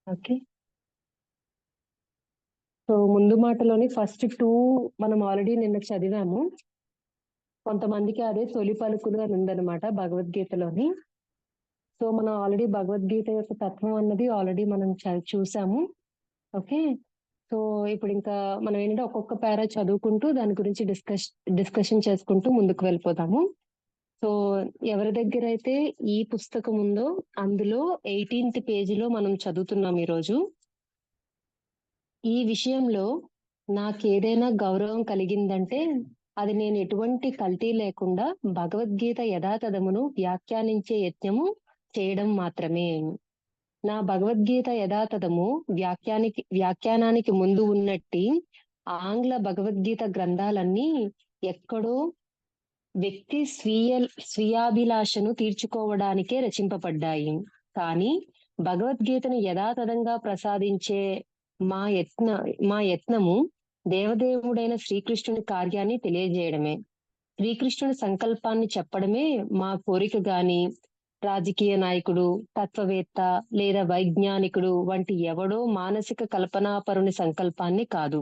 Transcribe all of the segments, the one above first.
Okay. So, ముందు మాటలోని first 2 మనం already నిన్న చదివాము. కొంతమందికి అదే తొలి పలుకులు అని ఉందన్నమాట భగవద్గీతలోని. సో, మనం ఆల్రెడీ భగవద్గీత యొక్క తత్వం అన్నది ఆల్రెడీ మనం చూసాము. ఓకే. సో, ఇప్పుడింకా మనం ఏంటంటే ఒక్కొక్క పారా చదువుకుంటూ దాని గురించి డిస్కషన్ చేసుకుంటూ ముందుకు వెళ్ళిపోదాము. సో, ఎవరి దగ్గరైతే ఈ పుస్తకం ఉందో అందులో 18th పేజీలో మనం చదువుతున్నాం ఈరోజు. ఈ విషయంలో నాకేదైనా గౌరవం కలిగిందంటే అది నేను ఎటువంటి కల్తీ లేకుండా భగవద్గీత యథాతథమును వ్యాఖ్యానించే యత్నము చేయడం మాత్రమే. నా భగవద్గీత యథాతథము వ్యాఖ్యానానికి ముందు ఉన్నట్టి ఆంగ్ల భగవద్గీత గ్రంథాలన్నీ ఎక్కడో వ్యక్తి స్వీయాభిలాషను తీర్చుకోవడానికే రచింపబడ్డాయి. కానీ భగవద్గీతను యథాతథంగా ప్రసాదించే మా యత్నము దేవదేవుడైన శ్రీకృష్ణుని కార్యాన్ని తెలియజేయడమే. శ్రీకృష్ణుని సంకల్పాన్ని చెప్పడమే మా కోరిక గాని రాజకీయ నాయకుడు, తత్వవేత్త లేదా వైజ్ఞానికుడు వంటి ఎవడో మానసిక కల్పనాపరుని సంకల్పాన్ని కాదు.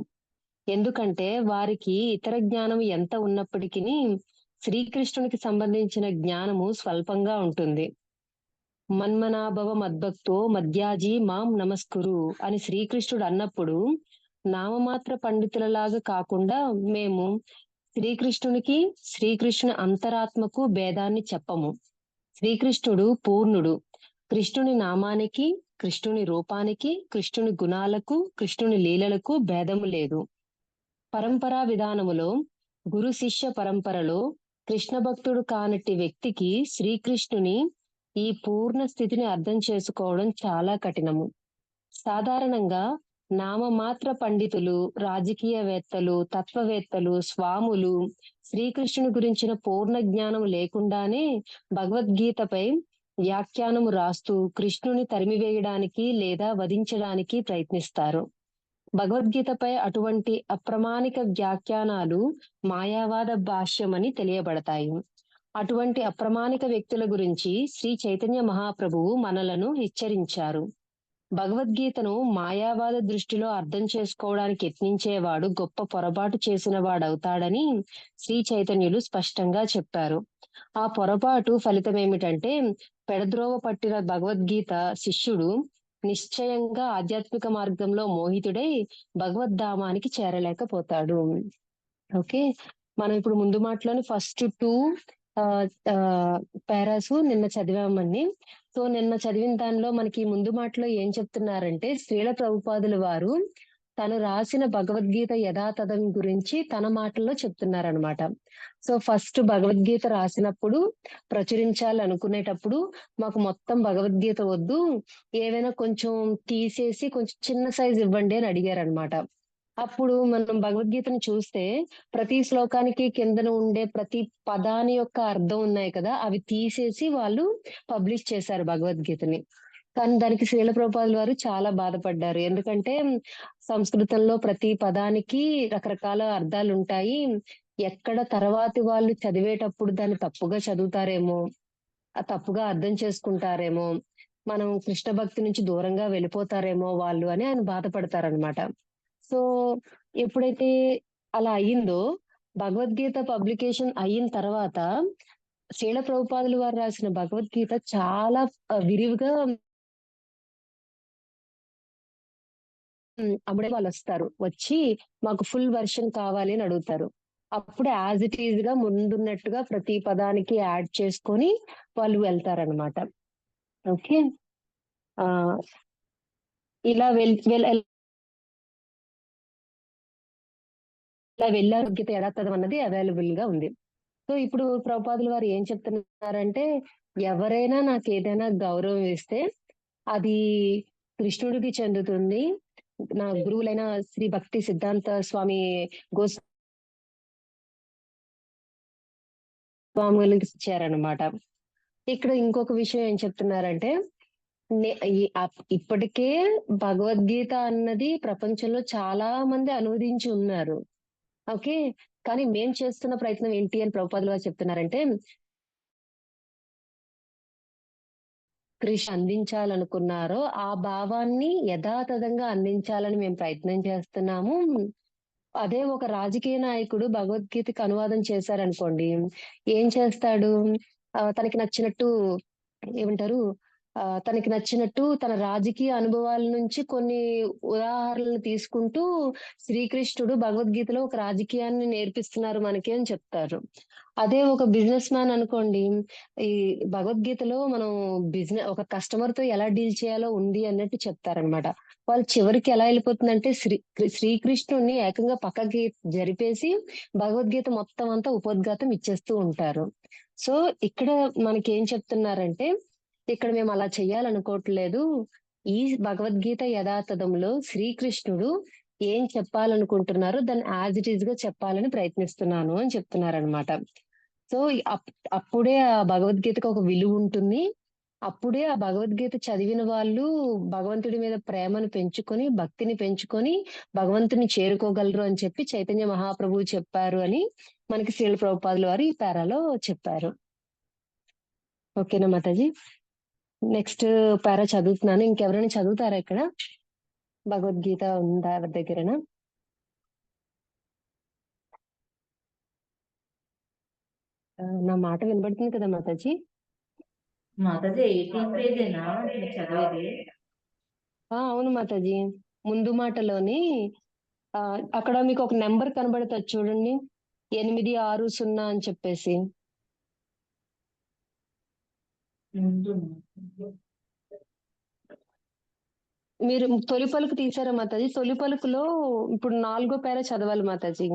ఎందుకంటే వారికి ఇతర జ్ఞానం ఎంత ఉన్నప్పటికీ శ్రీకృష్ణునికి సంబంధించిన జ్ఞానము స్వల్పంగా ఉంటుంది. మన్మనాభవ మద్భక్తో మధ్యాజీ మాం నమస్కురు అని శ్రీకృష్ణుడు అన్నప్పుడు నామమాత్ర పండితులలాగా కాకుండా మేము శ్రీకృష్ణుని అంతరాత్మకు భేదాన్ని చెప్పము. శ్రీకృష్ణుడు పూర్ణుడు. కృష్ణుని నామానికి, కృష్ణుని రూపానికి, కృష్ణుని గుణాలకు, కృష్ణుని లీలలకు భేదము లేదు. పరంపరా విధానములో గురు శిష్య పరంపరలో కృష్ణ భక్తుడు కానట్టి వ్యక్తికి శ్రీకృష్ణుని ఈ పూర్ణ స్థితిని అర్థం చేసుకోవడం చాలా కఠినము. సాధారణంగా నామమాత్ర పండితులు, రాజకీయవేత్తలు, తత్వవేత్తలు, స్వాములు శ్రీకృష్ణుని గురించిన పూర్ణ జ్ఞానం లేకుండానే భగవద్గీతపై వ్యాఖ్యానము రాస్తూ కృష్ణుని తరిమివేయడానికి లేదా వధించడానికి ప్రయత్నిస్తారు. భగవద్గీతపై అటువంటి అప్రమాణిక వ్యాఖ్యానాలు మాయావాద భాష్యమని తెలియబడతాయి. అటువంటి అప్రమాణిక వ్యక్తుల గురించి శ్రీ చైతన్య మహాప్రభువు మనలను హెచ్చరించారు. భగవద్గీతను మాయావాద దృష్టిలో అర్థం చేసుకోవడానికి యత్నించేవాడు గొప్ప పొరపాటు చేసిన వాడవుతాడని శ్రీ చైతన్యులు స్పష్టంగా చెప్పారు. ఆ పొరపాటు ఫలితం ఏమిటంటే పెడద్రోవ పట్టిన భగవద్గీత శిష్యుడు నిశ్చయంగా ఆధ్యాత్మిక మార్గంలో మోహితుడై భగవద్ధామానికి చేరలేకపోతాడు. ఓకే. మనం ఇప్పుడు ముందు మాటలోని ఫస్ట్ 2 పారాస్ నిన్న చదివామండి. సో నిన్న చదివిన దానిలో మనకి ముందు మాటలో ఏం చెప్తున్నారంటే శ్రీల ప్రభుపాదుల వారు తను రాసిన భగవద్గీత యథాతథం గురించి తన మాటల్లో చెప్తున్నారనమాట. సో ఫస్ట్ భగవద్గీత రాసినప్పుడు ప్రచురించాలనుకునేటప్పుడు మాకు మొత్తం భగవద్గీత వద్దు, ఏవైనా కొంచెం తీసేసి కొంచెం చిన్న సైజ్ ఇవ్వండి అని అడిగారనమాట. అప్పుడు మనం భగవద్గీతను చూస్తే ప్రతి శ్లోకానికి కిందన ఉండే ప్రతి పదాని యొక్క అర్థం ఉన్నాయి కదా, అవి తీసేసి వాళ్ళు పబ్లిష్ చేశారు భగవద్గీతని. కానీ దానికి శ్రీల ప్రభుపాదుల వారు చాలా బాధపడ్డారు. ఎందుకంటే సంస్కృతంలో ప్రతి పదానికి రకరకాల అర్థాలు ఉంటాయి. ఎక్కడ తర్వాతి వాళ్ళు చదివేటప్పుడు దాన్ని తప్పుగా చదువుతారేమో, తప్పుగా అర్థం చేసుకుంటారేమో, మనం కృష్ణ భక్తి నుంచి దూరంగా వెళ్ళిపోతారేమో వాళ్ళు అని ఆయన బాధపడతారనమాట. సో ఎప్పుడైతే అలా అయ్యిందో భగవద్గీత పబ్లికేషన్ అయిన తర్వాత శ్రీల ప్రభుపాదులు వారు రాసిన భగవద్గీత చాలా విరివిగా అప్పుడే వాళ్ళు వస్తారు, వచ్చి మాకు ఫుల్ వర్షన్ కావాలి అని అడుగుతారు. అప్పుడు యాజ్ ఇట్ ఈజ్ గా ముందున్నట్టుగా ప్రతి పదానికి యాడ్ చేసుకొని వాళ్ళు వెళ్తారనమాట. ఓకే. ఆ ఇలా వెళ్ళారు. గీత యథాతథం అన్నది అవైలబుల్ గా ఉంది. సో ఇప్పుడు ప్రభుపాదుల వారు ఏం చెప్తున్నారంటే ఎవరైనా నాకు ఏదైనా గౌరవం ఇస్తే అది కృష్ణుడికి చెందుతుంది. నా గురువులైన శ్రీ భక్తి సిద్ధాంత స్వామి గోస్వాములకి ఇచ్చారనమాట. ఇక్కడ ఇంకొక విషయం ఏం చెప్తున్నారంటే ఇప్పటికే భగవద్గీత అన్నది ప్రపంచంలో చాలా మంది అనువదించి ఉన్నారు. ఓకే. కానీ మేం చేస్తున్న ప్రయత్నం ఏంటి అని ప్రభుపాదులు వారు చెప్తున్నారంటే కృషి అందించాలనుకున్నారో, ఆ భావాన్ని యథాతథంగా అందించాలని మేము ప్రయత్నం చేస్తున్నాము. అదే ఒక రాజకీయ నాయకుడు భగవద్గీతకి అనువాదం చేశారనుకోండి, ఏం చేస్తాడు? తనకి నచ్చినట్టు ఏమంటారు? తనకి నచ్చినట్టు తన రాజకీయ అనుభవాల నుంచి కొన్ని ఉదాహరణలు తీసుకుంటూ, శ్రీకృష్ణుడు భగవద్గీతలో ఒక రాజకీయాన్ని నేర్పిస్తున్నారు మనకి అని చెప్తారు. అదే ఒక బిజినెస్ మ్యాన్ అనుకోండి, ఈ భగవద్గీతలో మనం ఒక కస్టమర్‌తో ఎలా డీల్ చేయాలో ఉంది అన్నట్టు చెప్తారనమాట. వాళ్ళు చివరికి ఎలా ఎళ్ళిపోతుందంటే శ్రీకృష్ణుడిని ఏకంగా పక్కకి జరిపేసి భగవద్గీత మొత్తం అంతా ఉపోద్ఘాతం ఇచ్చేస్తూ ఉంటారు. సో, ఇక్కడ మనకేం చెప్తున్నారంటే, ఇక్కడ మేము అలా చెయ్యాలనుకోవట్లేదు. ఈ భగవద్గీత యథాతథంలో శ్రీకృష్ణుడు ఏం చెప్పాలనుకుంటున్నారో దాన్ని యాజ్ ఇట్ ఈస్‌గా చెప్పాలని ప్రయత్నిస్తున్నాను అని చెప్తున్నారనమాట. సో, అప్పుడే ఆ భగవద్గీతకు ఒక విలువుంటుంది. అప్పుడే ఆ భగవద్గీత చదివిన వాళ్ళు భగవంతుడి మీద ప్రేమను పెంచుకొని, భక్తిని పెంచుకొని, భగవంతుడిని చేరుకోగలరు అని చెప్పి చైతన్య మహాప్రభువు చెప్పారు అని మనకి శ్రీల ప్రభుపాదుల వారు ఈ పారాలో చెప్పారు. ఓకేనా మాతాజీ? నెక్స్ట్ పారా చదువుతున్నాను. ఇంకెవరైనా చదువుతారా ఇక్కడ? భగవద్గీత ఉందా ఎవరి దగ్గరన? నా మాట వినబడుతుంది కదా మాతాజీ? మాతాజీ 18 పేజేనా మీరు చదివేది? అవును మాతాజీ. ముందు మాటలోని అక్కడ మీకు ఒక నెంబర్ కనబడుతది చూడండి. 860 అని చెప్పేసి. మీరు తొలి పలుకు తీసారా మాతాజీ? తొలి పలుకులో ఇప్పుడు 4గో పేరా చదవాలి మాతాజీ.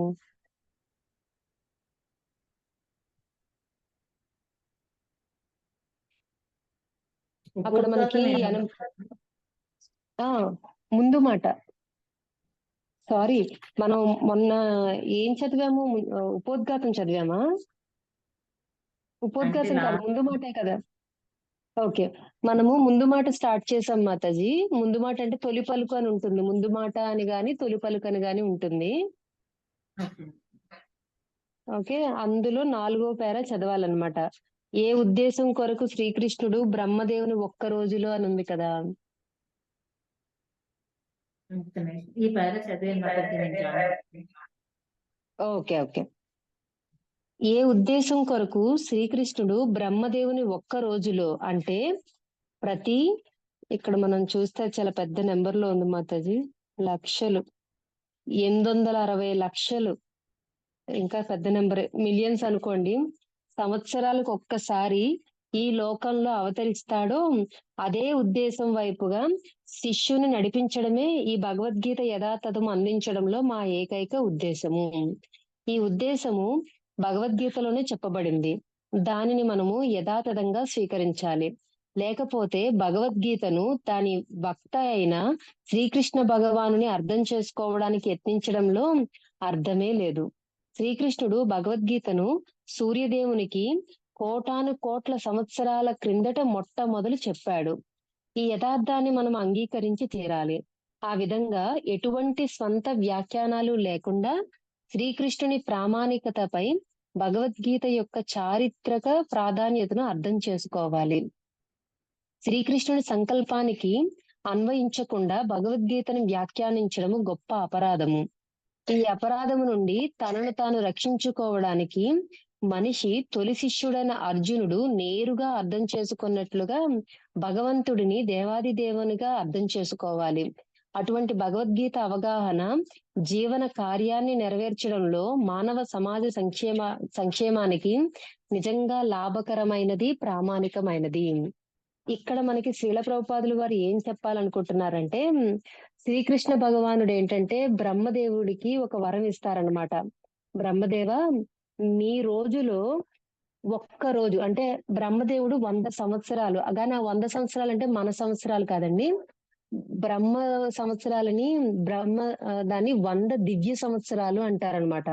అక్కడ మనకి ముందు మాట. సారీ, మనం మొన్న ఏం చదివాము? ఉపోద్ఘాతం చదివామా? ఉపోద్ఘాతం కాదు, ముందు మాటే కదా. ఓకే, మనము ముందు మాట స్టార్ట్ చేసాం మాతాజీ. ముందు మాట అంటే తొలి పలుకు అని ఉంటుంది. ముందు మాట అని గాని తొలి పలుకు అని గాని ఉంటుంది. ఓకే, అందులో 4గో పేరా చదవాలన్నమాట. ఏ ఉద్దేశం కొరకు శ్రీకృష్ణుడు బ్రహ్మదేవుని ఒక్క రోజులో అని ఉంది కదా. ఈ పేరా చదివాను. Okay okay. ఏ ఉద్దేశం కొరకు శ్రీకృష్ణుడు బ్రహ్మదేవుని ఒక్క రోజులో అంటే ఇక్కడ మనం చూస్తే చాలా పెద్ద నెంబర్ లో ఉంది మాతాజీ. లక్షలు, 860 లక్షలు, ఇంకా పెద్ద నెంబర్, మిలియన్స్ అనుకోండి. సంవత్సరాలకు ఒక్కసారి ఈ లోకంలో అవతరిస్తాడో అదే ఉద్దేశం వైపుగా శిష్యుని నడిపించడమే ఈ భగవద్గీత యథాతథం అందించడంలో మా ఏకైక ఉద్దేశము. ఈ ఉద్దేశము భగవద్గీతలోనే చెప్పబడింది. దానిని మనము యథాతథంగా స్వీకరించాలి. లేకపోతే భగవద్గీతను దాని వక్త అయిన శ్రీకృష్ణ భగవానుని అర్థం చేసుకోవడానికి యత్నించడంలో అర్థమే లేదు. శ్రీకృష్ణుడు భగవద్గీతను సూర్యదేవునికి కోటాను కోట్ల సంవత్సరాల క్రిందట మొట్టమొదలు చెప్పాడు. ఈ యథార్థాన్ని మనం అంగీకరించి తీరాలి. ఆ విధంగా ఎటువంటి స్వంత వ్యాఖ్యానాలు లేకుండా శ్రీకృష్ణుని ప్రామాణికతపై భగవద్గీత యొక్క చారిత్రక ప్రాధాన్యతను అర్థం చేసుకోవాలి. శ్రీకృష్ణుని సంకల్పానికి అన్వయించకుండా భగవద్గీతను వ్యాఖ్యానించడము గొప్ప అపరాధము. ఈ అపరాధము నుండి తనను తాను రక్షించుకోవడానికి మనిషి తొలి శిష్యుడైన అర్జునుడు నేరుగా అర్థం చేసుకున్నట్లుగా భగవంతుడిని దేవాది దేవునిగా అర్థం చేసుకోవాలి. అటువంటి భగవద్గీత అవగాహన జీవన కార్యాన్ని నెరవేర్చడంలో మానవ సమాజ సంక్షేమానికి నిజంగా లాభకరమైనది, ప్రామాణికమైనది. ఇక్కడ మనకి శ్రీల ప్రభుపాదులు వారు ఏం చెప్పాలనుకుంటున్నారంటే, శ్రీకృష్ణ భగవానుడు ఏంటంటే బ్రహ్మదేవుడికి ఒక వరం ఇస్తారనమాట. బ్రహ్మదేవ, నీ రోజులో ఒక్క రోజు అంటే బ్రహ్మదేవుడు 100 సంవత్సరాలు, కానీ ఆ 100 సంవత్సరాలు అంటే మన సంవత్సరాలు కాదండి. బ్రహ్మ సంవత్సరాలని దాన్ని 100 దివ్య సంవత్సరాలు అంటారనమాట.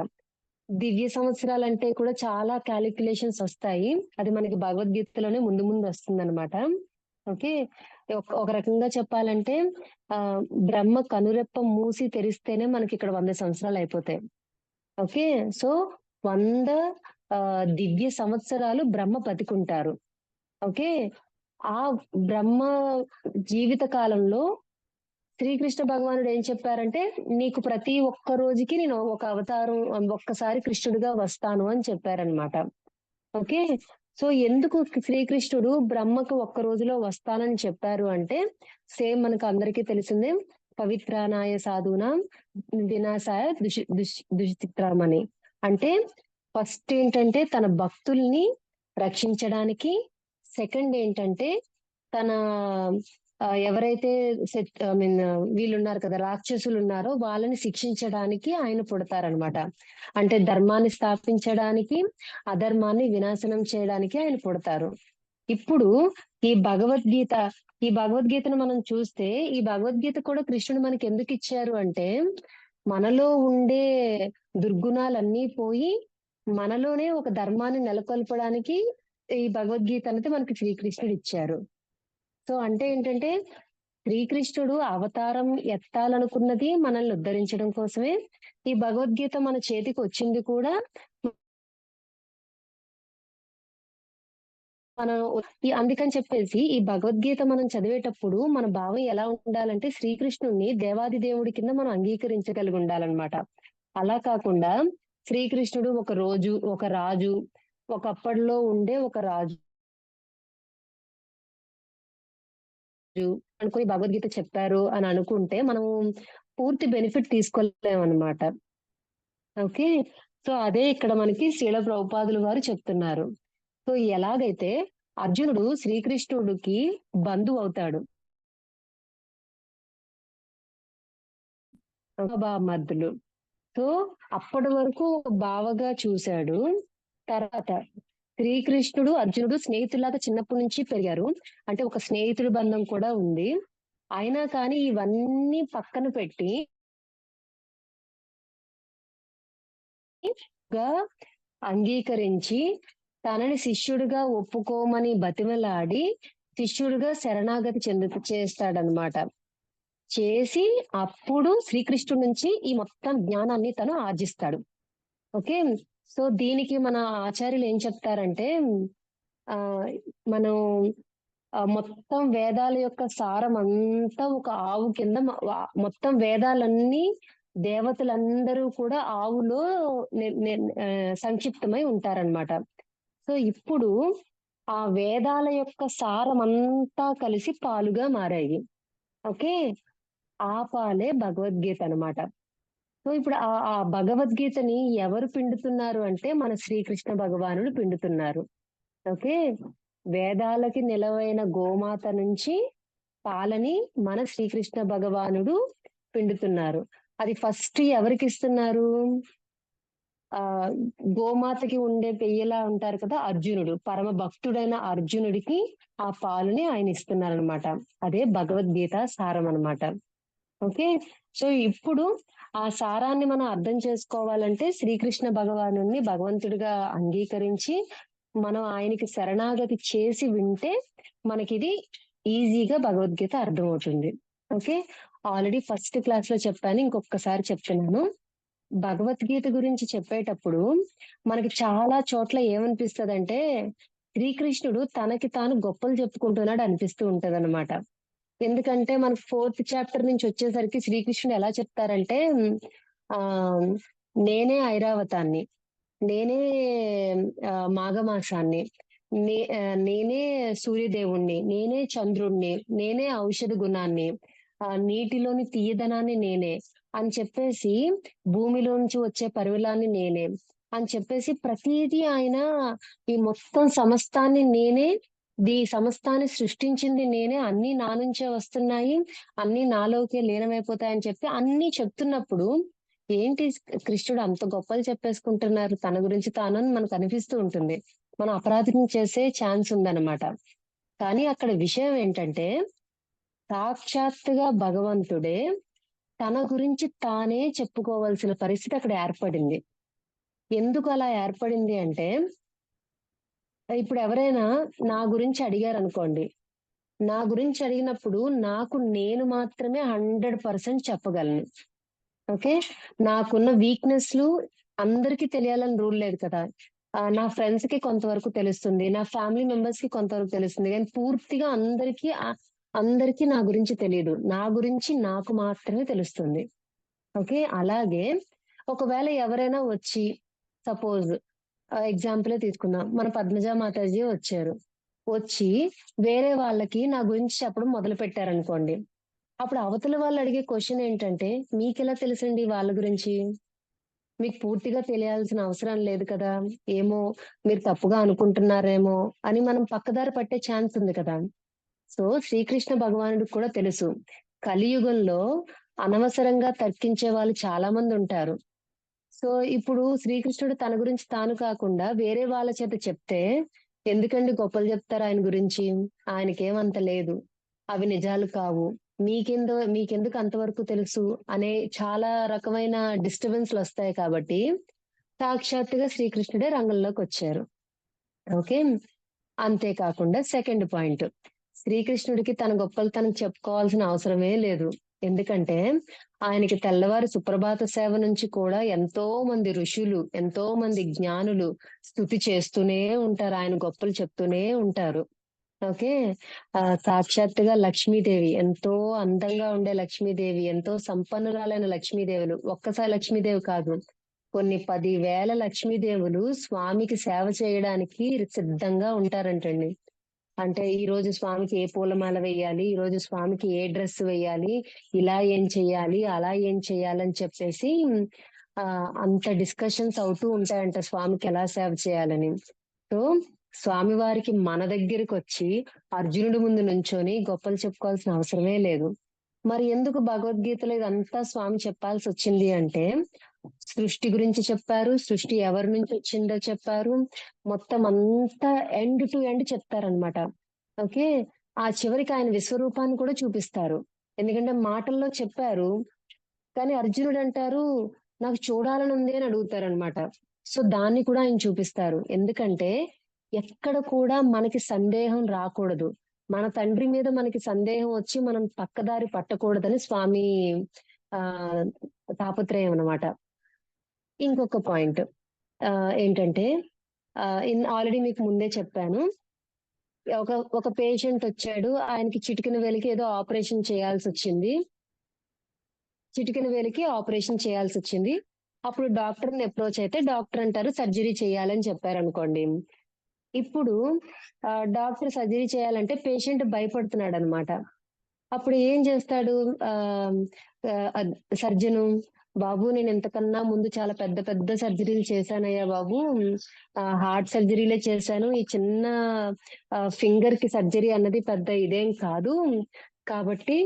దివ్య సంవత్సరాలు అంటే కూడా చాలా క్యాలిక్యులేషన్స్ వస్తాయి. అది మనకి భగవద్గీతలోనే ముందు ముందు వస్తుందన్నమాట. ఓకే, ఒక రకంగా చెప్పాలంటే బ్రహ్మ కనురెప్ప మూసి తెరిస్తేనే మనకి ఇక్కడ 100 సంవత్సరాలు అయిపోతాయి. ఓకే, సో 100 దివ్య సంవత్సరాలు బ్రహ్మ బతికుంటారు. ఓకే, ఆ బ్రహ్మ జీవిత కాలంలో శ్రీకృష్ణ భగవానుడు ఏం చెప్పారంటే, నీకు ప్రతి ఒక్క రోజుకి నేను ఒక అవతారం ఒక్కసారి కృష్ణుడిగా వస్తాను అని చెప్పారనమాట. ఓకే. సో, ఎందుకు శ్రీకృష్ణుడు బ్రహ్మకు ఒక్క రోజులో వస్తానని చెప్పారు అంటే, సేమ్ మనకు అందరికీ తెలిసిందే. పవిత్రానాయ సాధూనాం వినాశాయ దుష్కృతామని. అంటే ఫస్ట్ ఏంటంటే తన భక్తుల్ని రక్షించడానికి, సెకండ్ ఏంటంటే తన ఎవరైతే ఐ మీన్ వీళ్ళున్నారు కదా! రాక్షసులున్నారో వాళ్ళని శిక్షించడానికి ఆయన పుడతారనమాట. అంటే ధర్మాన్ని స్థాపించడానికి, అధర్మాన్ని వినాశనం చేయడానికి ఆయన పుడతారు. ఇప్పుడు ఈ భగవద్గీత ఈ భగవద్గీతను మనం చూస్తే, ఈ భగవద్గీత కూడా కృష్ణుడు మనకెందుకిచ్చారు అంటే, మనలో ఉండే దుర్గుణాలన్నీ పోయి, మనలోనే ఒక ధర్మాన్ని నెలకొల్పడానికి ఈ భగవద్గీత అనేది మనకి శ్రీకృష్ణుడిచ్చారు. సో, అంటే ఏంటంటే, శ్రీకృష్ణుడు అవతారం ఎత్తాలనుకున్నది మనల్ని ఉద్ధరించడం కోసమే. ఈ భగవద్గీత మన చేతికొచ్చింది కూడా మనం అందుకని చెప్పేసి ఈ భగవద్గీత మనం చదివేటప్పుడు మన భావం ఎలా ఉండాలంటే శ్రీకృష్ణుడిని దేవాది దేవుడి కింద మనం అంగీకరించగలిగి ఉండాలన్నమాట. అలా కాకుండా శ్రీకృష్ణుడు ఒక రాజు, ఒకప్పటిలో ఉండే ఒక రాజు అనుకుని భగవద్గీత చెప్పారు అని అనుకుంటే మనం పూర్తి బెనిఫిట్ తీసుకోలేమన్నమాట. ఓకే. సో, అదే ఇక్కడ మనకి శ్రీల ప్రభుపాదులు వారు చెప్తున్నారు. సో, ఎలాగైతే అర్జునుడు శ్రీకృష్ణుడికి బంధువవుతాడు. బామర్దులు. సో, అప్పటి వరకు బావగా చూశాడు. తర్వాత శ్రీకృష్ణుడు, అర్జునుడు స్నేహితుల్లాగా చిన్నప్పటి నుంచి పెరిగారు. అంటే ఒక స్నేహితుడి బంధం కూడా ఉంది. అయినా కానీ ఇవన్నీ పక్కన పెట్టి గా అంగీకరించి తనని శిష్యుడిగా ఒప్పుకోమని బతిమలాడి శిష్యుడిగా శరణాగతి చేస్తాడనమాట. చేసి అప్పుడు శ్రీకృష్ణుడి నుంచి ఈ మొత్తం జ్ఞానాన్ని తను ఆర్జిస్తాడు. ఓకే. సో, దీనికి మన ఆచార్యులు ఏం చెప్తారంటే మనం మొత్తం వేదాల యొక్క సారం అంతా ఒక ఆవు కింద మొత్తం వేదాలన్నీ దేవతలందరూ కూడా ఆవులో సంక్షిప్తమై ఉంటారన్నమాట. సో, ఇప్పుడు ఆ వేదాల యొక్క సారమంతా కలిసి పాలుగా మారాయి. ఓకే. ఆ పాలే భగవద్గీత అన్నమాట. సో, ఇప్పుడు ఆ భగవద్గీతని ఎవరు పిండుతున్నారు అంటే మన శ్రీకృష్ణ భగవానుడు పిండుతున్నారు. ఓకే. వేదాలకి నిలవైన గోమాత నుంచి పాలని మన శ్రీకృష్ణ భగవానుడు పిండుతున్నారు. అది ఫస్ట్ ఎవరికిస్తున్నారు? గోమాతకి ఉండే పెయ్యలా ఉంటారు కదా! అర్జునుడు. పరమ భక్తుడైన అర్జునుడికి ఆ పాలని ఆయన ఇస్తున్నారనమాట. అదే భగవద్గీత సారం అనమాట. ఓకే. సో, ఇప్పుడు ఆ సారాన్ని మనం అర్థం చేసుకోవాలంటే శ్రీకృష్ణ భగవానుడిని భగవంతుడిగా అంగీకరించి మనం ఆయనకి శరణాగతి చేసి వింటే మనకిది ఈజీగా భగవద్గీత అర్థమవుతుంది. ఓకే. ఆల్రెడీ ఫస్ట్ క్లాస్‌లో చెప్పాను. ఇంకొకసారి చెప్తున్నాను. భగవద్గీత గురించి చెప్పేటప్పుడు మనకి చాలా చోట్ల ఏమనిపిస్తదంటే శ్రీకృష్ణుడు తనకి తాను గొప్పలు చెప్పుకుంటున్నాడు అనిపిస్తూ ఉంటదన్నమాట. ఎందుకంటే మనకు 4th చాప్టర్ నుంచి వచ్చేసరికి శ్రీకృష్ణుడు ఎలా చెప్తారంటే ఆహ్, నేనే ఐరావతాన్ని, నేనే మాఘమాసాన్ని, నేనే సూర్యదేవుణ్ణి, నేనే చంద్రుణ్ణి, నేనే ఔషధ గుణాన్ని, నీటిలోని తీయదనాన్ని నేనే అని చెప్పేసి, భూమిలో నుంచి వచ్చే పరిమళాన్ని నేనే అని చెప్పేసి ప్రతీదీ ఆయన ఈ మొత్తం సమస్తాన్ని నేనే, సమస్తాన్ని సృష్టించింది నేనే, అన్నీ నా నుంచే వస్తున్నాయి, అన్నీ నాలోకే లీనమైపోతాయని చెప్పి అన్నీ చెప్తున్నప్పుడు ఏంటి కృష్ణుడు అంత గొప్పలు చెప్పేసుకుంటున్నారు తన గురించి తాను అని మనకు అనిపిస్తూ ఉంటుంది. మనం అపరాధం చేసే ఛాన్స్ ఉందన్నమాట. కానీ అక్కడ విషయం ఏంటంటే సాక్షాత్తుగా భగవంతుడే తన గురించి తానే చెప్పుకోవాల్సిన పరిస్థితి అక్కడ ఏర్పడింది. ఎందుకు అలా ఏర్పడింది అంటే ఇప్పుడు ఎవరైనా నా గురించి అడిగారనుకోండి. నా గురించి అడిగినప్పుడు నాకు నేను మాత్రమే 100% చెప్పగలను. ఓకే. నాకున్న వీక్‌నెస్‌లు అందరికీ తెలియాలని రూల్ లేదు కదా! నా ఫ్రెండ్స్ కి కొంతవరకు తెలుస్తుంది. నా ఫ్యామిలీ మెంబర్స్ కి కొంతవరకు తెలుస్తుంది. కానీ పూర్తిగా అందరికీ నా గురించి తెలీదు. నా గురించి నాకు మాత్రమే తెలుస్తుంది. ఓకే. అలాగే ఒకవేళ ఎవరైనా వచ్చి సపోజ్ ఎగ్జాంపులే తీసుకుందాం. మన పద్మజ మాతాజీ వచ్చారు. వచ్చి వేరే వాళ్ళకి నా గురించి చెప్పడం మొదలుపెట్టారనుకోండి. అప్పుడు అవతల వాళ్ళు అడిగే క్వెషన్ ఏంటంటే, "మీకెలా తెలుసండి వాళ్ళ గురించి? మీకు పూర్తిగా తెలియాల్సిన అవసరం లేదు కదా! ఏమో మీరు తప్పుగా అనుకుంటున్నారేమో" అని మనం పక్కదారి పట్టే ఛాన్స్ ఉంది కదా! సో, శ్రీకృష్ణ భగవానుడికి కూడా తెలుసు. కలియుగంలో అనవసరంగా తర్కించే వాళ్ళు చాలా మందుంటారు. సో, ఇప్పుడు శ్రీకృష్ణుడు తన గురించి తాను కాకుండా వేరే వాళ్ళ చేత చెప్తే, ఎందుకండి గొప్పలు జెప్తారు ఆయన గురించి? ఆయనకేమంత లేదు. అవి నిజాలు కావు. మీకెందుకు అంతవరకు తెలుసు? అనే చాలా రకమైన డిస్టర్బెన్స్‌లొస్తాయి కాబట్టి, సాక్షాత్తుగా శ్రీకృష్ణుడే రంగంలోకొచ్చారు. ఓకే. అంతే కాకుండా సెకండ్ పాయింట్. శ్రీకృష్ణుడికి తన గొప్పలు తనకు చెప్పుకోవాల్సిన అవసరమే లేదు. ఎందుకంటే, ఆయనకి తెల్లవారి సుప్రభాత సేవ నుంచి కూడా ఎంతో మంది ఋషులు, ఎంతో మంది జ్ఞానులు స్తుతి చేస్తూనే ఉంటారు. ఆయన గొప్పలు చెప్తూనే ఉంటారు. ఓకే. సాక్షాత్తుగా లక్ష్మీదేవి ఎంతో అందంగా ఉండే లక్ష్మీదేవి, ఎంతో సంపన్నురాలైన లక్ష్మీదేవులు. ఒక్కసారి లక్ష్మీదేవి కాదు. కొన్ని 10,000 లక్ష్మీదేవులు స్వామికి సేవ చేయడానికి సిద్ధంగా ఉంటారంటండి. అంటే ఈరోజు స్వామికి ఏ పూలమాల వేయాలి, ఈరోజు స్వామికి ఏ డ్రెస్ వేయాలి, ఇలా ఏం చెయ్యాలి, అలా ఏం చెయ్యాలని చెప్పేసి అంత డిస్కషన్స్ అవుతూ ఉంటాయంట స్వామికి ఎలా సేవ చేయాలని. సో, స్వామివారికి మన దగ్గరకొచ్చి అర్జునుడి ముందు నుంచొని గొప్పలు చెప్పుకోవాల్సిన అవసరమే లేదు. మరి ఎందుకు భగవద్గీతలో ఇదంతా స్వామి చెప్పాల్సొచ్చింది అంటే, సృష్టి గురించి చెప్పారు. సృష్టి ఎవరి నుంచొచ్చిందో చెప్పారు. మొత్తం అంతా ఎండ్ టు ఎండ్ చెప్తారనమాట. ఓకే. ఆ చివరికి ఆయన విశ్వరూపాన్ని కూడా చూపిస్తారు. ఎందుకంటే మాటల్లో చెప్పారు. కానీ అర్జునుడంటారు, "నాకు చూడాలనుంది" అని అడుగుతారనమాట. సో, దాన్ని కూడా ఆయన చూపిస్తారు. ఎందుకంటే, ఎక్కడ కూడా మనకి సందేహం రాకూడదు. మన తండ్రి మీద మనకి సందేహం వచ్చి మనం పక్కదారి పట్టకూడదని స్వామి ఆహ్, తాపత్రయం అన్నమాట. ఇంకొక పాయింట్ ఏంటంటే ఆల్రెడీ మీకు ముందే చెప్పాను. ఒక పేషెంటొచ్చాడు. ఆయనకి చిటికెన వేలికి ఏదో ఆపరేషన్ చేయాల్సొచ్చింది. చిటికెన వేలికి ఆపరేషన్ చేయాల్సొచ్చింది. అప్పుడు డాక్టర్‌ని అప్రోచ్ అయితే డాక్టర్ అంటారు సర్జరీ చేయాలని చెప్పారనుకోండి. ఇప్పుడు డాక్టర్ సర్జరీ చేయాలంటే పేషెంట్ భయపడుతున్నాడనమాట. అప్పుడు ఏం చేస్తాడు ఆహ్, ఆహ్, అద్ సర్జను, "బాబు నేను ఇంతకన్నా ముందు చాలా పెద్ద పెద్ద సర్జరీలు చేశానయ్యా బాబు. హార్ట్ సర్జరీలే చేశాను. ఈ చిన్న ఫింగర్‌కి సర్జరీ అన్నది పెద్ద ఇదేం కాదు. కాబట్టి"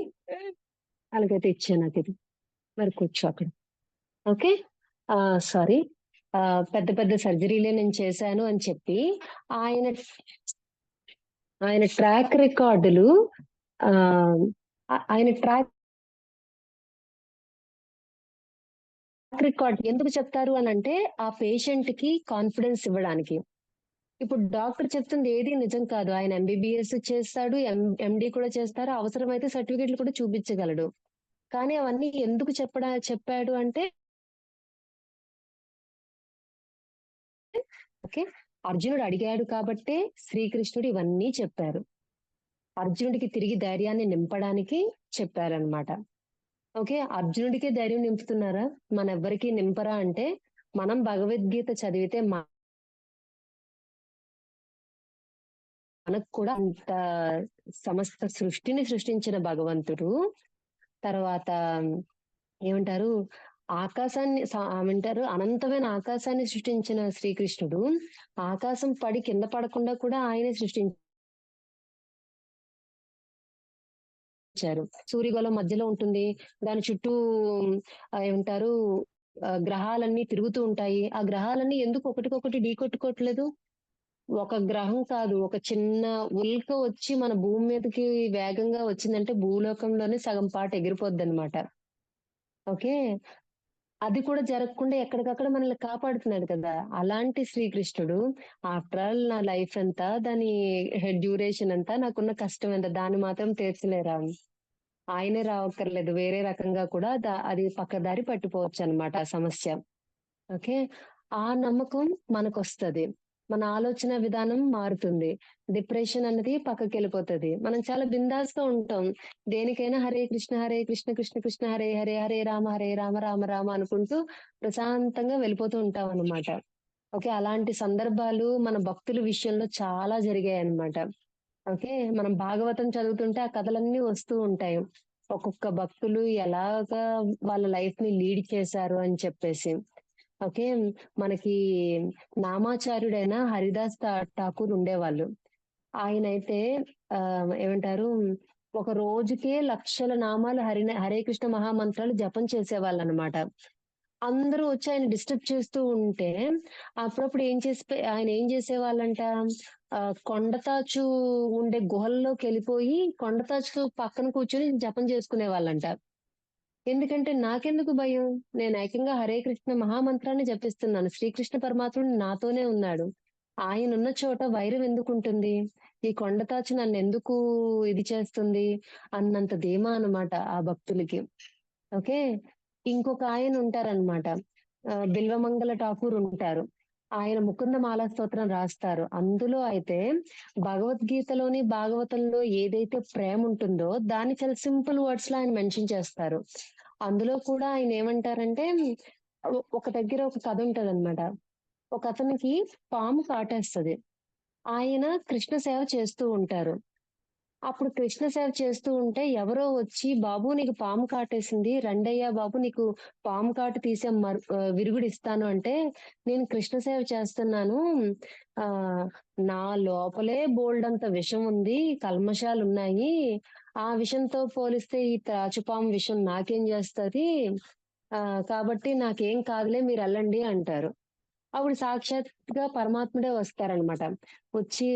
అలాగైతే ఇచ్చే నాకిది. మరి కూర్చో అక్కడ. ఓకే. సారీ. పెద్ద పెద్ద సర్జరీలే నేను చేశాను అని చెప్పి ఆయన ఆయన ట్రాక్ రికార్డులు ఆహ్, ఆయన ట్రాక్ రికార్డ్ ఎందుకు చెప్తారు అనంటే, ఆ పేషెంట్‌కి కాన్ఫిడెన్స్ ఇవ్వడానికి. ఇప్పుడు డాక్టర్ చెప్తుంది ఏది నిజం కాదు. ఆయన ఎంబీబీఎస్ చేస్తాడు. ఎండీ కూడా చేస్తారు. అవసరమైతే సర్టిఫికేట్‌లు కూడా చూపించగలడు. కానీ అవన్నీ ఎందుకు చెప్పాడు అంటే ఓకే. అర్జునుడు అడిగాడు కాబట్టే శ్రీకృష్ణుడు ఇవన్నీ చెప్పారు. అర్జునుడికి తిరిగి ధైర్యాన్ని నింపడానికి చెప్పారన్నమాట. ఓకే. అర్జునుడికే ధైర్యం నింపుతున్నారా? మనెవ్వరికీ నింపరా అంటే, మనం భగవద్గీత చదివితే మనకు కూడా అంత సమస్త సృష్టిని సృష్టించిన భగవంతుడు, తర్వాత ఏమంటారు? ఆకాశాన్ని ఏమంటారు? అనంతమైన ఆకాశాన్ని సృష్టించిన శ్రీకృష్ణుడు, ఆకాశం పడి కింద పడకుండా కూడా ఆయనే సృష్టించారు. సూర్యగోళం మధ్యలో ఉంటుంది. దాని చుట్టూ ఏమంటారు? గ్రహాలన్నీ తిరుగుతూ ఉంటాయి. ఆ గ్రహాలన్నీ ఎందుకు ఒకటికొకటి ఢీకొట్టుకోవట్లేదు? ఒక గ్రహం కాదు. ఒక చిన్న ఉల్క వచ్చి మన భూమి మీదకి వేగంగా వచ్చిందంటే భూలోకంలోనే సగం పార్ట్ ఎగిరిపోద్దనమాట. ఓకే. అది కూడా జరగకుండా ఎక్కడికక్కడ మనల్ని కాపాడుతున్నాడు కదా! అలాంటి శ్రీకృష్ణుడు ఆఫ్టర్ ఆల్ నా లైఫ్ ఎంత, దాని డ్యూరేషన్ ఎంత, నాకున్న కష్టం ఎంత, దాన్ని మాత్రం తీర్చలేరా? ఆయనే రావక్కర్లేదు. వేరే రకంగా కూడా అది పక్కదారి పట్టిపోవచ్చనమాట ఆ సమస్య. ఓకే. ఆ నమ్మకం మనకొస్తది. మన ఆలోచన విధానం మారుతుంది. డిప్రెషన్ అనేది పక్కకెళ్ళిపోతది. మనం చాలా బిందాస్‌గా ఉంటాం. దేనికైనా హరే కృష్ణ కృష్ణ కృష్ణ హరే హరే, హరే రామ రామ రామ అనుకుంటూ ప్రశాంతంగా వెళ్ళిపోతూ ఉంటామనమాట. ఓకే. అలాంటి సందర్భాలు మన భక్తుల విషయంలో చాలా జరిగాయన్నమాట. ఓకే. మనం భాగవతం చదువుతుంటే ఆ కథలన్నీ వస్తూ ఉంటాయి. ఒక్కొక్క భక్తులు ఎలాగా వాళ్ళ లైఫ్‌ని లీడ్ చేశారు అని చెప్పేసి. ఓకే. మనకి నామాచార్యుడైన హరిదాస్ ఠాకూర్ ఉండేవాళ్ళు. ఆయనైతే ఏమంటారు, ఒక రోజుకే లక్షల నామాలు హరే కృష్ణ మహామంత్రాలు జపం చేసేవాళ్ళనమాట. అందరూ వచ్చి ఆయన డిస్టర్బ్ చేస్తూ ఉంటే, అప్పుడప్పుడు ఆయన ఏం చేసేవాళ్ళంట, కొండతాచు ఉండే గుహల్లోకెళ్ళిపోయి, కొండతాచు పక్కన కూర్చొని జపం చేసుకునేవాళ్ళంట. ఎందుకంటే నాకెందుకు భయం? నేను ఏకంగా హరే కృష్ణ మహామంత్రాన్ని జపిస్తున్నాను. శ్రీకృష్ణ పరమాత్ముడు నాతోనే ఉన్నాడు. ఆయనున్న చోట వైరం ఎందుకుంటుంది? ఈ కొండతాచు నన్నెందుకు ఇది చేస్తుంది? అన్నంత ధీమా అన్నమాట ఆ భక్తులకి. ఓకే. ఇంకొక ఆయన ఉంటారనమాట. బిల్వమంగళ ఠాకూర్ ఉంటారు. ఆయన ముకుందమాల స్తోత్రం రాస్తారు. అందులో అయితే భగవద్గీతలోని, భాగవతంలో ఏదైతే ప్రేముంటుందో దాన్ని చాలా సింపుల్ వర్డ్స్‌లో ఆయన మెన్షన్ చేస్తారు. అందులో కూడా ఆయనేమంటారంటే ఒక దగ్గర ఒక కథ ఉంటదనమాట. ఒకతనికి పాము కాటేస్తది. ఆయన కృష్ణ సేవ చేస్తూ ఉంటారు. అప్పుడు కృష్ణ సేవ చేస్తూ ఉంటే ఎవరో వచ్చి, "బాబు నీకు పాము కాటేసింది. రండయ్యా బాబు నీకు పాము కాటు తీసే విరుగుడిస్తాను" అంటే, "నేను కృష్ణ సేవ చేస్తున్నాను. ఆహ్, నా లోపలే బోలెడంత విషం ఉంది. కల్మషాలున్నాయి. ఆ విషంతో పోలిస్తే ఈ త్రాచుపాము విషం నాకేం జేస్తది? కాబట్టి నాకేం కాదులే మీరెళ్ళండి" అంటారు. అప్పుడు సాక్షాత్‌గా పరమాత్ముడే వస్తారనమాట. వచ్చి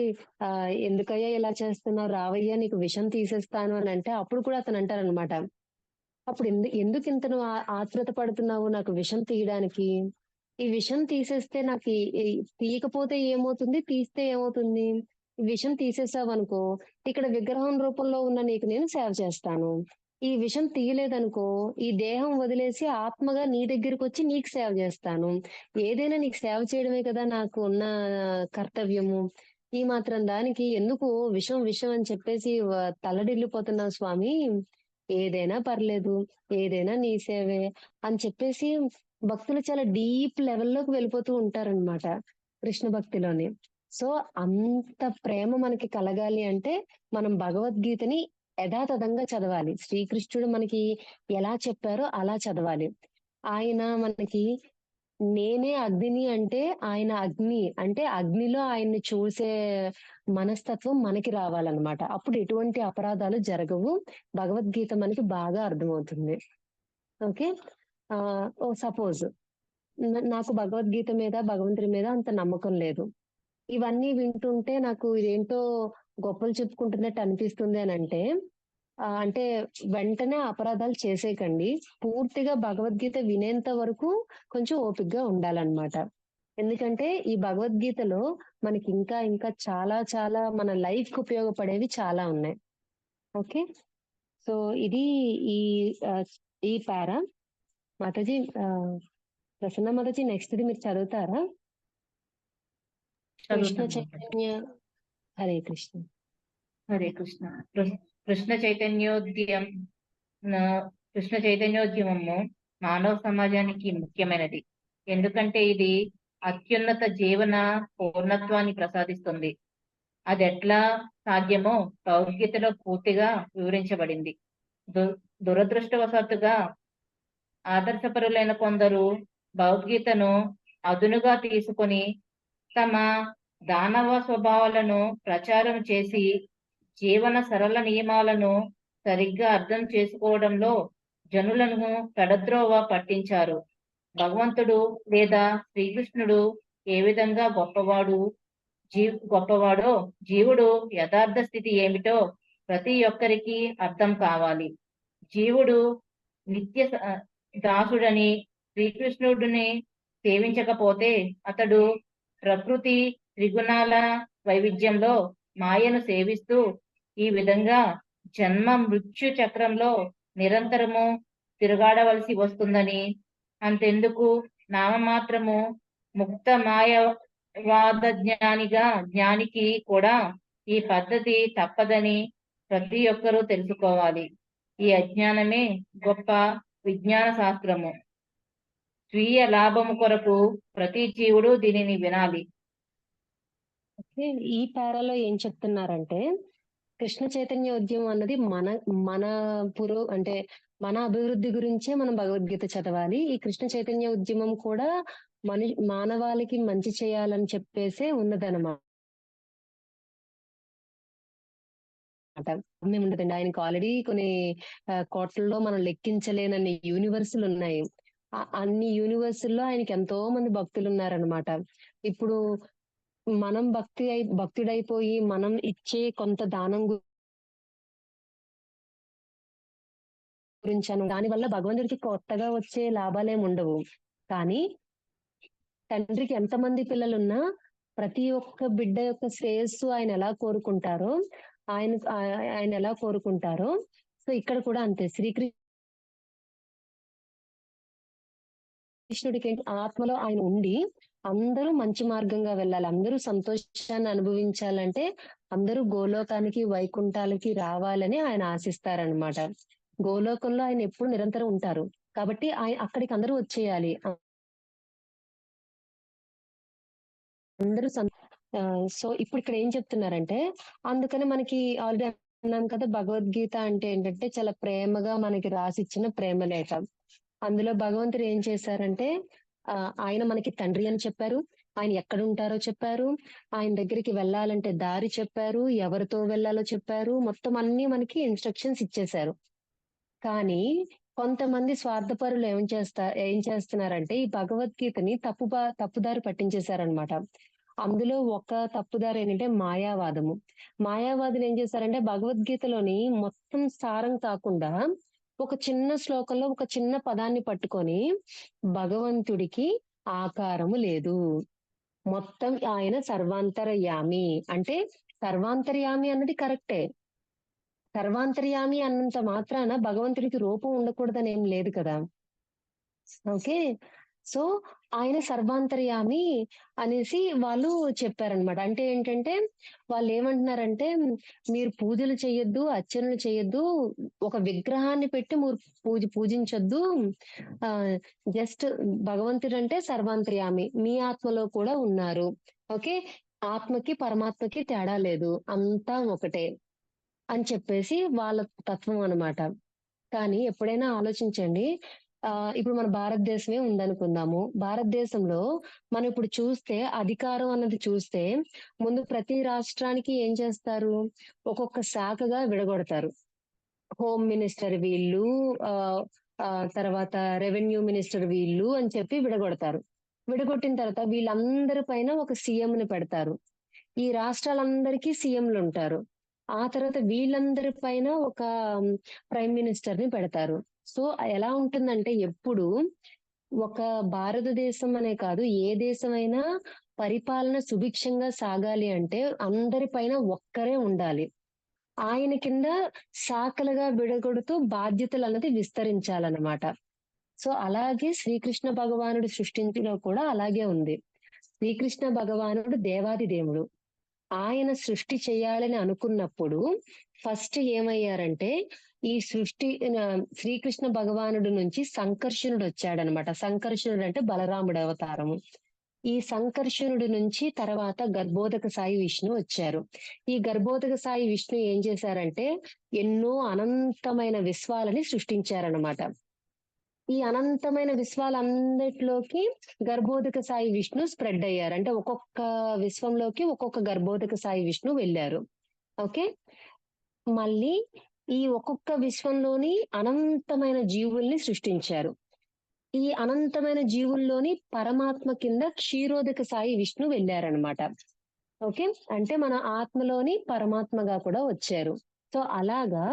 "ఎందుకయ్యా ఇలా చేస్తున్నావు? రావయ్యా నీకు విషం తీసేస్తాను" అనంటే, అప్పుడు కూడా అతనంటారనమాట. "అప్పుడు ఎందుకింత నువ్వు ఆత్రుత పడుతున్నావు నాకు విషం తీయడానికి? ఈ విషం తీసేస్తే నాకు ఈ ఈ తీయకపోతే ఏమవుతుంది? తీస్తే ఏమవుతుంది? ఈ విషం తీసేసావనుకో, ఇక్కడ విగ్రహం రూపంలో ఉన్న నీకు నేను సేవ చేస్తాను. ఈ విషం తీయలేదనుకో, ఈ దేహం వదిలేసి ఆత్మగా నీ దగ్గరకొచ్చి నీకు సేవ జేస్తాను. ఏదైనా నీకు సేవ చేయడమే కదా నాకు ఉన్న కర్తవ్యము. ఈ మాత్రం దానికి ఎందుకు విషం, విషం అని చెప్పేసి తల్లడిల్లిపోతున్నావు స్వామి. ఏదైనా పర్లేదు. ఏదైనా నీ సేవే" అని చెప్పేసి భక్తులు చాలా డీప్ లెవెల్‌లోకి వెళ్ళిపోతూ ఉంటారనమాట కృష్ణ భక్తిలోని. సో, అంత ప్రేమ మనకి కలగాలి అంటే మనం భగవద్గీతని యథాతథంగా చదవాలి. శ్రీకృష్ణుడు మనకి ఎలా చెప్పారో అలా చదవాలి. ఆయన మనకి నేనే అగ్నిని అంటే ఆయన అగ్ని. అంటే అగ్నిలో ఆయన్ని చూసే మనస్తత్వం మనకి రావాలన్నమాట. అప్పుడు ఎటువంటి అపరాధాలు జరగవు. భగవద్గీత మనకి బాగా అర్థమవుతుంది. ఓకే. సపోజ్ నాకు భగవద్గీత మీద, భగవంతుడి మీద అంత నమ్మకం లేదు. ఇవన్నీ వింటుంటే నాకు ఇదేంటో గొప్పలు చెప్పుకుంటున్నట్టు అనిపిస్తుంది అనంటే, అంటే వెంటనే అపరాధాలు చేసేయకండి. పూర్తిగా భగవద్గీత వినేంత వరకు కొంచెం ఓపికగా ఉండాలన్నమాట. ఎందుకంటే ఈ భగవద్గీతలో మనకి ఇంకా ఇంకా చాలా చాలా మన లైఫ్‌కి ఉపయోగపడేవి చాలా ఉన్నాయి. ఓకే. సో, ఇది ఈ ఆహ్, ఈ పారా. మాతాజీ ప్రసన్న మాతాజీ నెక్స్ట్‌ది మీరు చదువుతారా? కృష్ణ చదువుతాను మాతాజీ. చైతన్య హరే కృష్ణ. హరే కృష్ణ. కృష్ణ చైతన్యోద్యమం కృష్ణ చైతన్యోద్యమము మానవ సమాజానికి ముఖ్యమైనది. ఎందుకంటే ఇది అత్యున్నత జీవన పూర్ణత్వాన్ని ప్రసాదిస్తుంది. అదెట్లా సాధ్యమో భగవద్గీతలో పూర్తిగా వివరించబడింది. దురదృష్టవశాత్తుగా ఆదర్శపరులైన కొందరు భగవద్గీతను అదునుగా తీసుకొని తమ దానవ స్వభావాలను ప్రచారం చేసి జీవన సరళ నియమాలను సరిగ్గా అర్థం చేసుకోవడంలో జనులను పెడద్రోవ పట్టించారు. భగవంతుడు లేదా శ్రీకృష్ణుడు ఏ విధంగా గొప్పవాడో జీవుడు యథార్థ స్థితి ఏమిటో ప్రతి ఒక్కరికి అర్థం కావాలి. జీవుడు నిత్య దాసుడని శ్రీకృష్ణుడిని సేవించకపోతే అతడు ప్రకృతి త్రిగుణాల వైవిధ్యంలో మాయను సేవిస్తూ ఈ విధంగా జన్మ మృత్యు చక్రంలో నిరంతరము తిరుగాడవలసి వస్తుందని, అంతెందుకు నామమాత్రము ముక్త మాయవాద జ్ఞానికి కూడా ఈ పద్ధతి తప్పదని ప్రతి ఒక్కరూ తెలుసుకోవాలి. ఈ అజ్ఞానమే గొప్ప విజ్ఞాన శాస్త్రము. స్వీయ లాభము కొరకు ప్రతి జీవుడు దీనిని వినాలి. ఓకే. ఈ పారాలో ఏం చెప్తున్నారంటే కృష్ణ చైతన్య ఉద్యమం అన్నది మన మన అంటే మన అభివృద్ధి గురించే మనం భగవద్గీత చదవాలి. ఈ కృష్ణ చైతన్య ఉద్యమం కూడా మానవాళికి మంచి చేయాలని చెప్పేసే ఉన్నదనమాట. ఉండదండి. ఆయనకి ఆల్రెడీ కొన్ని కోట్లలో మనం లెక్కించలేనన్ని యూనివర్సులు ఉన్నాయి. అన్ని యూనివర్సుల్లో ఆయనకి ఎంతో మంది భక్తులు ఉన్నారనమాట. ఇప్పుడు మనం భక్తుడైపోయి మనం ఇచ్చే కొంత దానం గురించను దానివల్ల భగవంతుడికి కొత్తగా వచ్చే లాభాలేమి ఉండవు. కానీ తండ్రికి ఎంతమంది పిల్లలున్నా ప్రతి ఒక్క బిడ్డ యొక్క శ్రేయస్సు ఆయన ఎలా కోరుకుంటారో ఆయన ఎలా కోరుకుంటారో సో ఇక్కడ కూడా అంతే. శ్రీకృష్ణుడికి ఆత్మలో ఆయన ఉండి అందరూ మంచి మార్గంగా వెళ్ళాలి, అందరూ సంతోషాన్ని అనుభవించాలంటే అందరూ గోలోకానికి వైకుంఠాలకి రావాలని ఆయన ఆశిస్తారనమాట. గోలోకంలో ఆయన ఎప్పుడు నిరంతరం ఉంటారు కాబట్టి ఆయన అక్కడికి అందరూ వచ్చేయాలి. అందరూ సో ఇప్పుడు ఇక్కడ ఏం చెప్తున్నారంటే అందుకని మనకి ఆల్రెడీ అన్నాం కదా, భగవద్గీత అంటే ఏంటంటే చాలా ప్రేమగా మనకి రాసిచ్చిన ప్రేమ లేఖ. అందులో భగవంతుడు ఏం చేశారంటే ఆయన మనకి తండ్రి అని చెప్పారు, ఆయన ఎక్కడ ఉంటారో చెప్పారు, ఆయన దగ్గరికి వెళ్ళాలంటే దారి చెప్పారు, ఎవరితో వెళ్ళాలో చెప్పారు, మొత్తం అన్ని మనకి ఇన్స్ట్రక్షన్స్ ఇచ్చేశారు. కానీ కొంతమంది స్వార్థపరులు ఏం చేస్తున్నారంటే ఈ భగవద్గీతని తప్పుదారి పట్టించేశారనమాట. అందులో ఒక తప్పుదారి ఏంటంటే మాయావాదము. మాయావాదులు ఏం చేశారంటే భగవద్గీతలోని మొత్తం సారం కాకుండా ఒక చిన్న శ్లోకంలో ఒక చిన్న పదాన్ని పట్టుకొని భగవంతుడికి ఆకారము లేదు, మొత్తం ఆయన సర్వాంతర్యామి అంటే సర్వాంతర్యామి అన్నది కరెక్టే. సర్వాంతర్యామి అన్నంత మాత్రాన భగవంతుడికి రూపం ఉండకూడదని ఏం లేదు కదా. ఓకే. సో ఆయన సర్వాంతర్యామి అనేసి వాళ్ళు చెప్పారనమాట. అంటే ఏంటంటే వాళ్ళు ఏమంటున్నారంటే మీరు పూజలు చేయొద్దు, అర్చనలు చేయొద్దు, ఒక విగ్రహాన్ని పెట్టి మీరు పూజించొద్దు. జస్ట్ భగవంతుడు అంటే సర్వాంతర్యామి, మీ ఆత్మలో కూడా ఉన్నారు. ఓకే. ఆత్మకి పరమాత్మకి తేడా లేదు, అంతా ఒకటే అని చెప్పేసి వాళ్ళ తత్వం అనమాట. కానీ ఎప్పుడైనా ఆలోచించండి, ఇప్పుడు మన భారతదేశమే ఉందనుకుందాము. భారతదేశంలో మనం ఇప్పుడు చూస్తే అధికారం అన్నది చూస్తే ముందు ప్రతి రాష్ట్రానికి ఏం చేస్తారు, ఒక్కొక్క శాఖగా విడగొడతారు. హోమ్ మినిస్టర్ వీళ్ళు, తర్వాత రెవెన్యూ మినిస్టర్ వీళ్ళు అని చెప్పి విడగొడతారు. విడగొట్టిన తర్వాత వీళ్ళందరి పైన ఒక సీఎంని పెడతారు. ఈ రాష్ట్రాలందరికీ సీఎంలు ఉంటారు. ఆ తర్వాత వీళ్ళందరి పైన ఒక ప్రైమ్ మినిస్టర్ ని పెడతారు. సో ఎలా ఉంటుందంటే ఎప్పుడు ఒక భారతదేశం అనే కాదు, ఏ దేశమైనా పరిపాలన సుభిక్షంగా సాగాలి అంటే అందరిపైన ఒక్కరే ఉండాలి. ఆయన కింద శాఖలుగా విడగొడుతూ బాధ్యతలు అన్నది విస్తరించాలన్నమాట. సో అలాగే శ్రీకృష్ణ భగవానుడు సృష్టించలో కూడా అలాగే ఉంది. శ్రీకృష్ణ భగవానుడు దేవాది దేవుడు. ఆయన సృష్టి చేయాలని అనుకున్నప్పుడు ఫస్ట్ ఏమయ్యారంటే ఈ సృష్టి శ్రీకృష్ణ భగవానుడు నుంచి సంకర్షణుడు వచ్చాడనమాట. సంకర్షణుడు అంటే బలరాముడు అవతారము. ఈ సంకర్షణుడి నుంచి తర్వాత గర్భోదక సాయి విష్ణు వచ్చారు. ఈ గర్భోదక సాయి విష్ణు ఏం చేశారంటే ఎన్నో అనంతమైన విశ్వాలని సృష్టించారనమాట. ఈ అనంతమైన విశ్వాలందరిలోకి గర్భోదక సాయి విష్ణు స్ప్రెడ్ అయ్యారు. అంటే ఒక్కొక్క విశ్వంలోకి ఒక్కొక్క గర్భోదక సాయి విష్ణు వెళ్ళారు. ఓకే. మళ్ళీ ఈ ఒక్కొక్క విశ్వంలోని అనంతమైన జీవుల్ని సృష్టించారు. ఈ అనంతమైన జీవుల్లోని పరమాత్మ కింద క్షీరోదక సాయి విష్ణు వెళ్ళారనమాట. ఓకే. అంటే మన ఆత్మలోని పరమాత్మగా కూడా వచ్చారు. సో అలాగా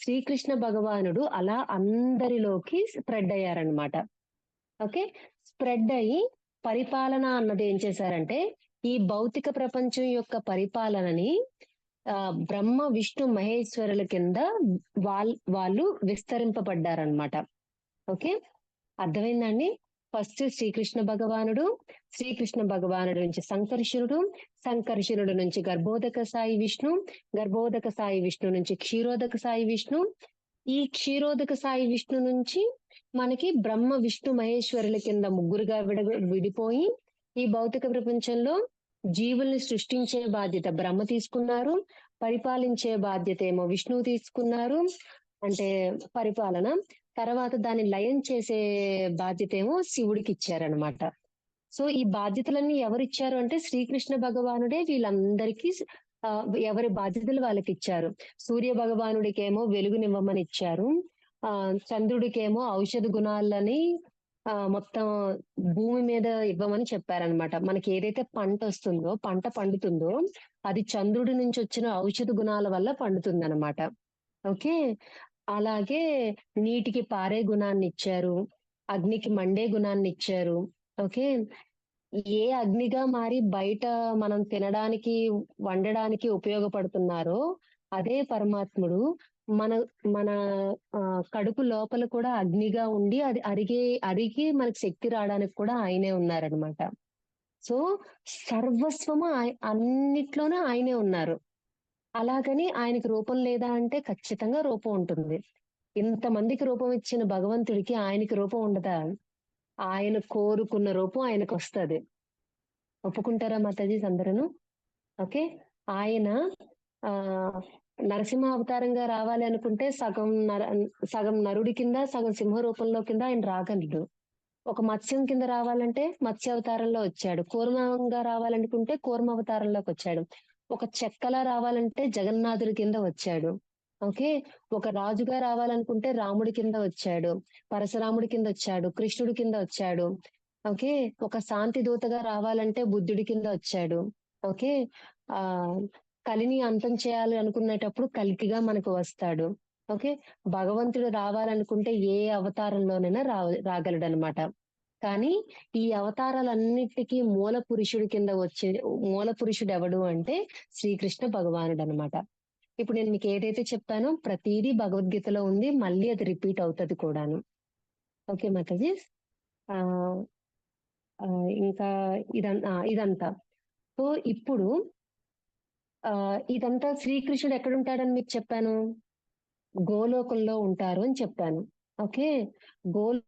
శ్రీకృష్ణ భగవానుడు అలా అందరిలోకి స్ప్రెడ్ అయ్యారనమాట. ఓకే. స్ప్రెడ్ అయ్యి పరిపాలన అన్నది ఏం చేశారంటే ఈ భౌతిక ప్రపంచం యొక్క పరిపాలనని బ్రహ్మ విష్ణు మహేశ్వరుల కింద వాళ్ళు విస్తరింపబడ్డారనమాట. ఓకే. అర్థమైందండి. ఫస్ట్ శ్రీకృష్ణ భగవానుడు, శ్రీకృష్ణ భగవానుడు నుంచి సంకర్షణుడు, సంకర్షణుడు నుంచి గర్భోదక సాయి విష్ణు, గర్భోదక సాయి విష్ణు నుంచి క్షీరోదక సాయి విష్ణు, ఈ క్షీరోదక సాయి విష్ణు నుంచి మనకి బ్రహ్మ విష్ణు మహేశ్వరుల కింద ముగ్గురుగా విడిపోయి ఈ భౌతిక ప్రపంచంలో జీవుల్ని సృష్టించే బాధ్యత బ్రహ్మ తీసుకున్నారు, పరిపాలించే బాధ్యత ఏమో విష్ణువు తీసుకున్నారు, అంటే పరిపాలన. తర్వాత దాన్ని లయం చేసే బాధ్యత ఏమో శివుడికి ఇచ్చారనమాట. సో ఈ బాధ్యతలన్నీ ఎవరిచ్చారు అంటే శ్రీకృష్ణ భగవానుడే వీళ్ళందరికీ ఎవరి బాధ్యతలు వాళ్ళకి ఇచ్చారు. సూర్య భగవానుడికేమో వెలుగునివ్వమని ఇచ్చారు, చంద్రుడికేమో ఔషధ గుణాలని మొత్తం భూమి మీద ఇవ్వమని చెప్పారనమాట. మనకి ఏదైతే పంట వస్తుందో, పంట పండుతుందో అది చంద్రుడి నుంచి వచ్చిన ఔషధ గుణాల వల్ల పండుతుంది అనమాట. ఓకే. అలాగే నీటికి పారే గుణాన్ని ఇచ్చారు, అగ్నికి మండే గుణాన్ని ఇచ్చారు. ఓకే. ఏ అగ్నిగా మారి బయట మనం తినడానికి, వండడానికి ఉపయోగపడుతున్నారో అదే పరమాత్ముడు మన మన కడుపు లోపల కూడా అగ్నిగా ఉండి అది అరిగి మనకి శక్తి రావడానికి కూడా ఆయనే ఉన్నారనమాట. సో సర్వస్వము అన్నిట్లోనూ ఆయనే ఉన్నారు. అలాగని ఆయనకి రూపం లేదా అంటే ఖచ్చితంగా రూపం ఉంటుంది. ఇంతమందికి రూపం ఇచ్చిన భగవంతుడికి ఆయనకి రూపం ఉండదా? ఆయన కోరుకున్న రూపం ఆయనకు వస్తది. ఒప్పుకుంటారా మాతాజీస్ అందరూను? ఓకే. ఆయన ఆ నరసింహ అవతారంగా రావాలి అనుకుంటే సగం నరుడి కింద, సగం సింహ రూపంలో కింద ఆయన రాగలడు. ఒక మత్స్యం కింద రావాలంటే మత్స్య అవతారంలో వచ్చాడు. కూర్మంగా రావాలనుకుంటే కూర్మ అవతారంలోకి వచ్చాడు. ఒక చెక్కలా రావాలంటే జగన్నాథుడి కింద వచ్చాడు. ఓకే. ఒక రాజుగా రావాలనుకుంటే రాముడి కింద వచ్చాడు, పరశురాముడి కింద వచ్చాడు, కృష్ణుడి కింద వచ్చాడు. ఓకే. ఒక శాంతి దూతగా రావాలంటే బుద్ధుడి కింద వచ్చాడు. ఓకే. ఆ కలిని అంతం చేయాలి అనుకునేటప్పుడు కల్కిగా మనకు వస్తాడు. ఓకే. భగవంతుడు రావాలనుకుంటే ఏ అవతారంలోనైనా రాగలడనమాట. కానీ ఈ అవతారాలన్నిటికీ మూల పురుషుడు ఎవడు అంటే శ్రీకృష్ణ భగవానుడు అనమాట. ఇప్పుడు నేను మీకు ఏదైతే చెప్పానో ప్రతిదీ భగవద్గీతలో ఉంది, మళ్ళీ అది రిపీట్ అవుతుంది కూడాను. ఓకే మాతాజీ. ఆ ఇంకా ఇదంతా. సో ఇప్పుడు ఇదంతా శ్రీకృష్ణుడు ఎక్కడుంటాడని మీకు చెప్పాను? గోలోకంలో ఉంటారు అని చెప్పాను. ఓకే. గోలోకంలో